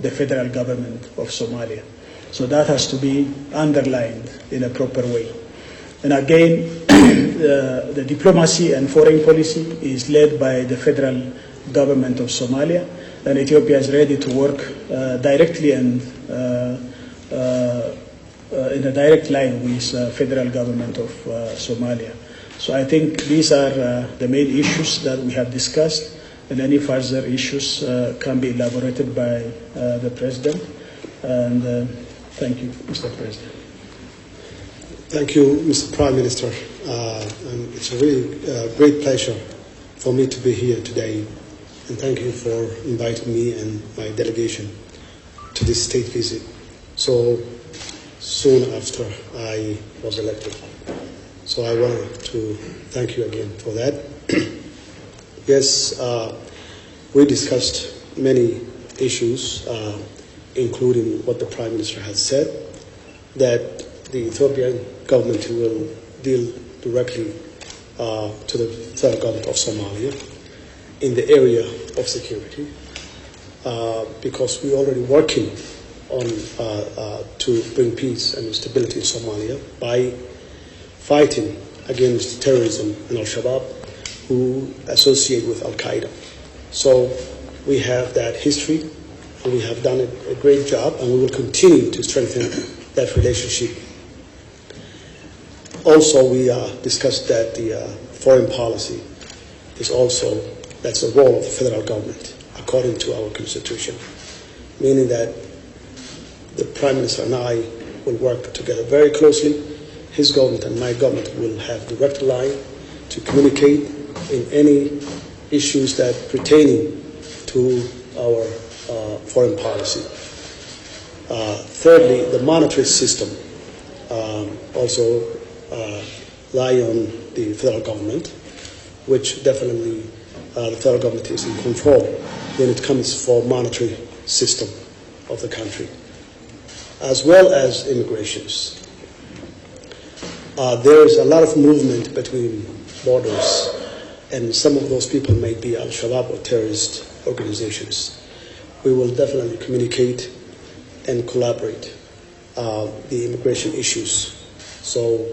the federal government of Somalia. So that has to be underlined in a proper way. And again, the diplomacy and foreign policy is led by the federal government of Somalia, and Ethiopia is ready to work directly and in a direct line with federal government of Somalia. So I think these are the main issues that we have discussed, and any further issues can be elaborated by the President. And thank you, Mr. President. Thank you, Mr. Prime Minister. And it's a really great pleasure for me to be here today. And thank you for inviting me and my delegation to this state visit so soon after I was elected. So I want to thank you again for that. Yes, we discussed many issues, including what the Prime Minister has said, that the Ethiopian government will deal directly to the federal government of Somalia in the area of security, because we're already working on to bring peace and stability in Somalia by fighting against terrorism and Al-Shabaab, who associate with Al-Qaeda. So we have that history, and we have done a great job, and we will continue to strengthen that relationship. Also, we discussed that the foreign policy is also, that's the role of the federal government, according to our constitution, meaning that the Prime Minister and I will work together very closely. His government and my government will have direct line to communicate in any issues that pertaining to our foreign policy. Thirdly, the monetary system also lie on the federal government, which definitely the federal government is in control when it comes for monetary system of the country, as well as immigrations. There is a lot of movement between borders, and some of those people may be Al-Shabaab or terrorist organizations. We will definitely communicate and collaborate the immigration issues. So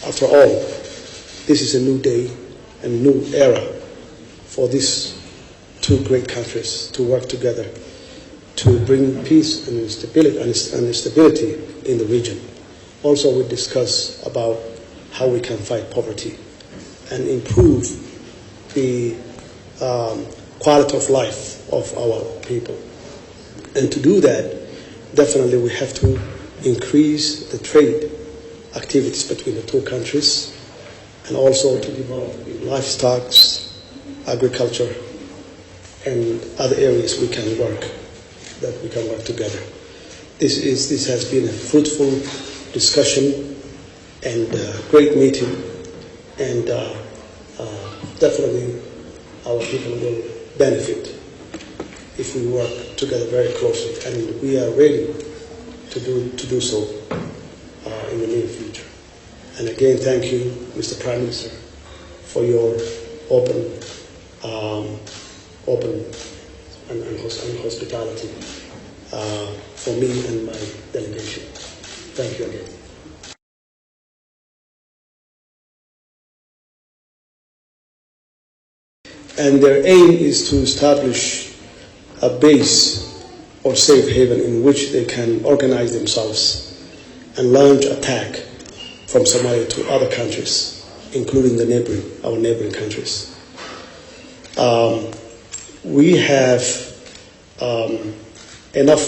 after all, this is a new day and new era for these two great countries to work together to bring peace and stability in the region. Also, we discuss about how we can fight poverty and improve the quality of life of our people. And to do that, definitely we have to increase the trade activities between the two countries, and also to develop livestock, agriculture, and other areas we can work together. This has been a fruitful discussion and great meeting, and definitely our people will benefit if we work together very closely, and we are ready to do so in the near future. And again, thank you, Mr. Prime Minister, for your open and hospitality for me and my delegation. Thank you again. And their aim is to establish a base or safe haven in which they can organize themselves and launch attack from Somalia to other countries, including our neighboring countries. We have enough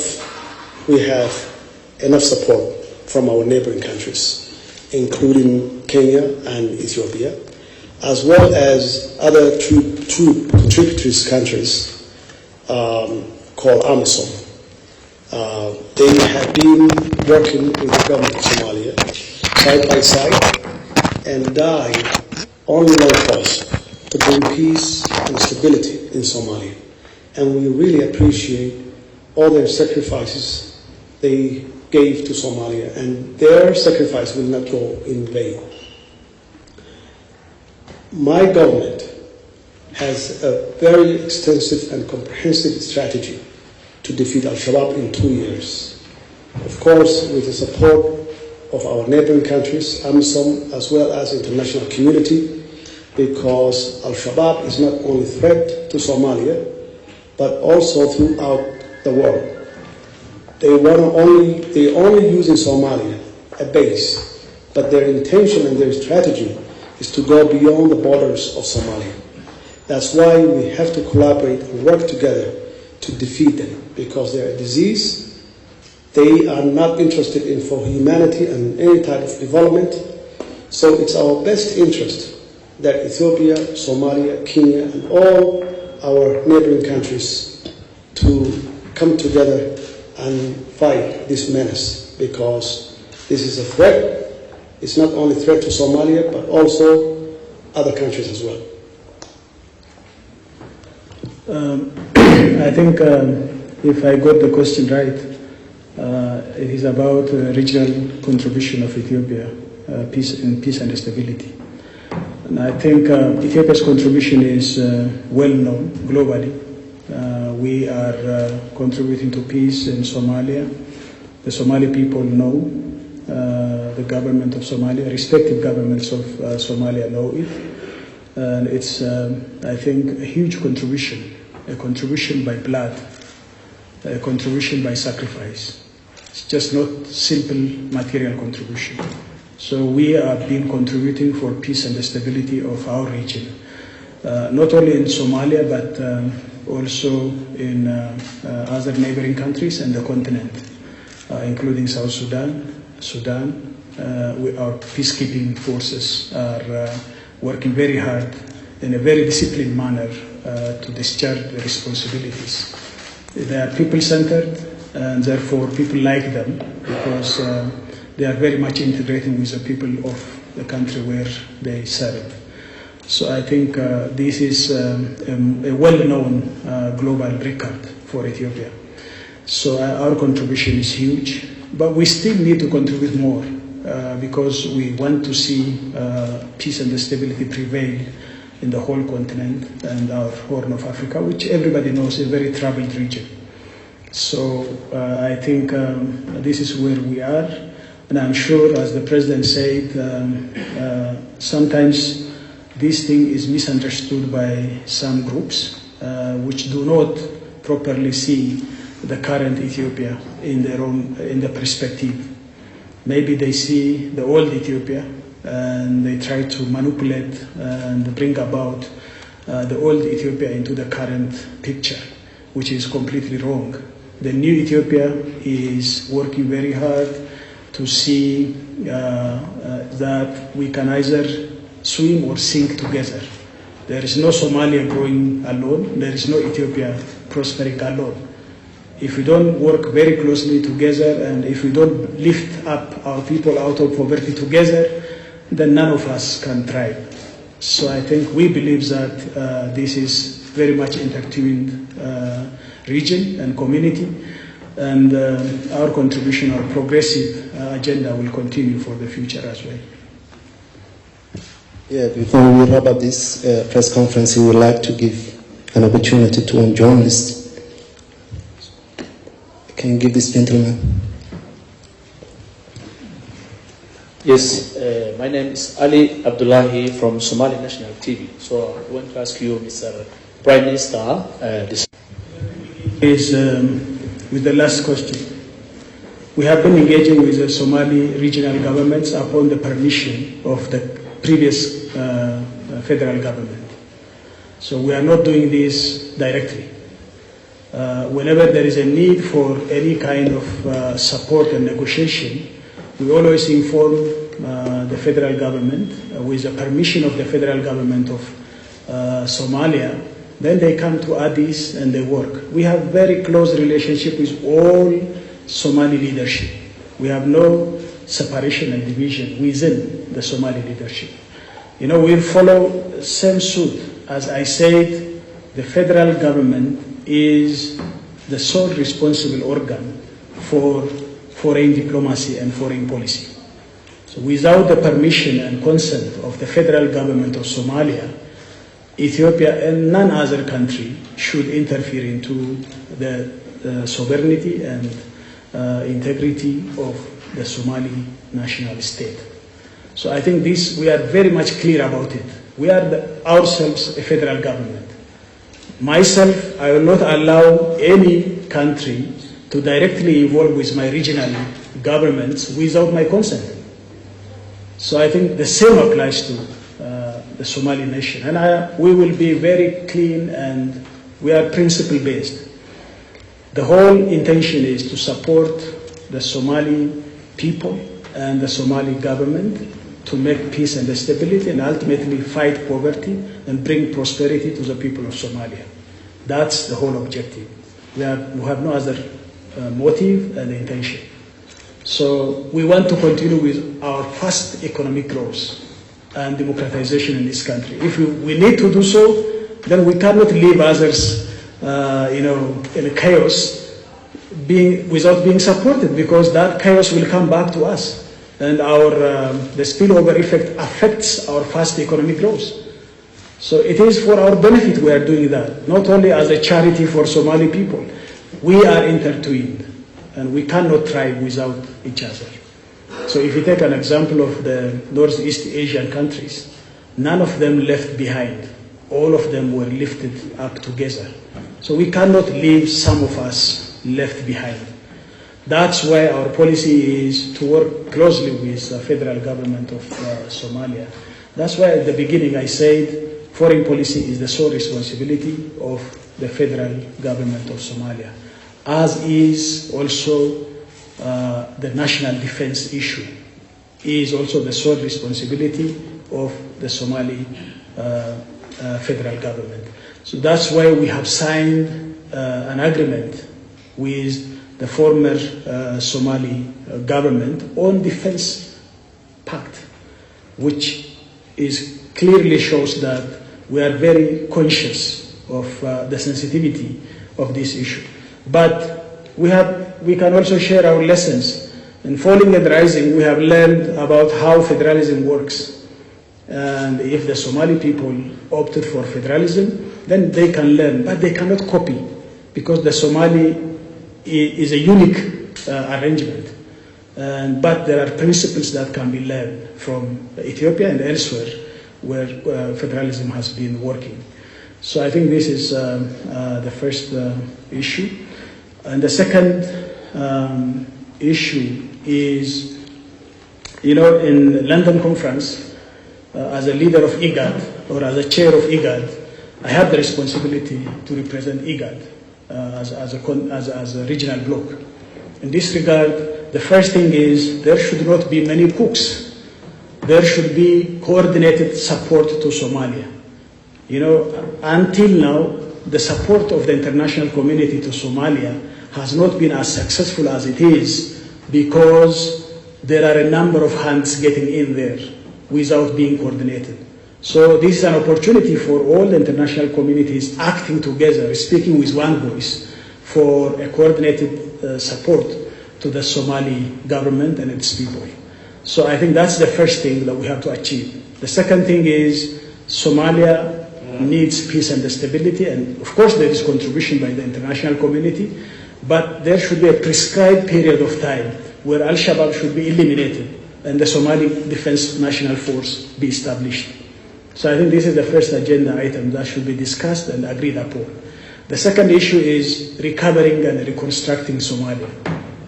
support from our neighboring countries, including Kenya and Ethiopia, as well as other troop contributory countries called AMISOM. They have been working with the government of Somalia side by side and died on one cause, to bring peace and stability in Somalia. And we really appreciate all their sacrifices they gave to Somalia, and their sacrifice will not go in vain. My government has a very extensive and comprehensive strategy to defeat Al-Shabaab in 2 years. Of course, with the support of our neighboring countries, AMISOM, as well as international community, because Al-Shabaab is not only a threat to Somalia, but also throughout the world. They only use in Somalia a base, but their intention and their strategy is to go beyond the borders of Somalia. That's why we have to collaborate and work together to defeat them, because they're a disease. They are not interested in for humanity and any type of development. So it's our best interest that Ethiopia, Somalia, Kenya, and all our neighboring countries to come together and fight this menace, because this is a threat. It's not only a threat to Somalia, but also other countries as well. I think if I got the question right, it is about regional contribution of Ethiopia, peace and stability. And I think Ethiopia's contribution is well known globally. We are contributing to peace in Somalia. The Somali people know, the government of Somalia, respective governments of Somalia know it. And it's, I think, a huge contribution, a contribution by blood, a contribution by sacrifice. It's just not simple material contribution. So we have been contributing for peace and the stability of our region, not only in Somalia, but also in other neighboring countries and the continent, including South Sudan, our peacekeeping forces are working very hard in a very disciplined manner to discharge the responsibilities. They are people-centered, and therefore people like them because they are very much integrating with the people of the country where they serve. So I think this is a well-known global record for Ethiopia. So our contribution is huge, but we still need to contribute more because we want to see peace and stability prevail in the whole continent and our Horn of Africa, which everybody knows is a very troubled region. So I think this is where we are, and I'm sure, as the President said, sometimes this thing is misunderstood by some groups which do not properly see the current Ethiopia in the perspective. Maybe they see the old Ethiopia and they try to manipulate and bring about the old Ethiopia into the current picture, which is completely wrong. The new Ethiopia is working very hard to see that we can either swim or sink together. There is no Somalia growing alone. There is no Ethiopia prospering alone. If we don't work very closely together and if we don't lift up our people out of poverty together, then none of us can thrive. So I think we believe that this is very much intertwined region and community, and our contribution, our progressive agenda will continue for the future as well. Yeah, before we wrap up this press conference, we would like to give an opportunity to one journalist. Can you give this gentleman? Yes, my name is Ali Abdullahi from Somali National TV. So I want to ask you, Mr. Prime Minister, this is with the last question. We have been engaging with the Somali regional governments upon the permission of the previous federal government. So we are not doing this directly. Whenever there is a need for any kind of support and negotiation, we always inform the federal government with the permission of the federal government of Somalia. Then they come to Addis and they work. We have very close relationship with all Somali leadership. We have no separation and division within the Somali leadership. You know, we follow same suit. As I said, the federal government is the sole responsible organ for foreign diplomacy and foreign policy. So without the permission and consent of the federal government of Somalia, Ethiopia and none other country should interfere into the sovereignty and integrity of the Somali national state. So I think this, we are very much clear about it. We are ourselves a federal government. Myself, I will not allow any country to directly involve with my regional governments without my consent. So I think the same applies to the Somali nation. And we will be very clean, and we are principle-based. The whole intention is to support the Somali people and the Somali government to make peace and stability and ultimately fight poverty and bring prosperity to the people of Somalia. That's the whole objective. We have no other motive and intention. So we want to continue with our fast economic growth and democratization in this country. If we need to do so, then we cannot leave others in chaos without being supported, because that chaos will come back to us. And the spillover effect affects our fast economic growth. So it is for our benefit we are doing that, not only as a charity for Somali people. We are intertwined, and we cannot thrive without each other. So if you take an example of the Northeast Asian countries, none of them left behind. All of them were lifted up together. So we cannot leave some of us left behind. That's why our policy is to work closely with the federal government of Somalia. That's why at the beginning I said foreign policy is the sole responsibility of the federal government of Somalia, as is also the national defense issue is also the sole responsibility of the Somali federal government. So that's why we have signed an agreement with the former Somali government on defense pact, which clearly shows that we are very conscious of the sensitivity of this issue. But we can also share our lessons. In Falling and Rising, we have learned about how federalism works. And if the Somali people opted for federalism, then they can learn, but they cannot copy, because the Somali is a unique arrangement. But there are principles that can be learned from Ethiopia and elsewhere where federalism has been working. So I think this is the first issue. And the second issue is, in London conference, as a leader of IGAD or as a chair of IGAD, I have the responsibility to represent IGAD as a regional bloc. In this regard, the first thing is there should not be many cooks. There should be coordinated support to Somalia. Until now, the support of the international community to Somalia has not been as successful as it is, because there are a number of hands getting in there without being coordinated. So this is an opportunity for all the international communities acting together, speaking with one voice, for a coordinated support to the Somali government and its people. So I think that's the first thing that we have to achieve. The second thing is Somalia needs peace and stability, and of course there is contribution by the international community, but there should be a prescribed period of time where Al-Shabaab should be eliminated and the Somali Defense National Force be established. So I think this is the first agenda item that should be discussed and agreed upon. The second issue is recovering and reconstructing Somalia.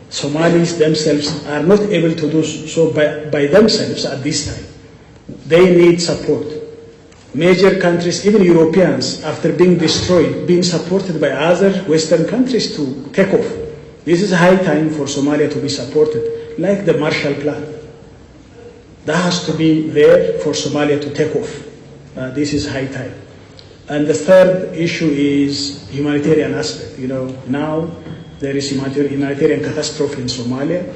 Somalis themselves are not able to do so by themselves at this time. They need support. Major countries, even Europeans, after being destroyed, being supported by other Western countries to take off. This is high time for Somalia to be supported, like the Marshall Plan. That has to be there for Somalia to take off. This is high time. And the third issue is humanitarian aspect. Now there is humanitarian catastrophe in Somalia,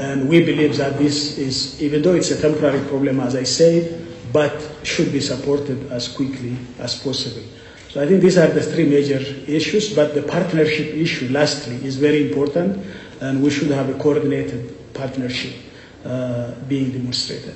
and we believe that this is, even though it's a temporary problem, as I said, but should be supported as quickly as possible. So I think these are the three major issues, but the partnership issue, lastly, is very important, and we should have a coordinated partnership being demonstrated.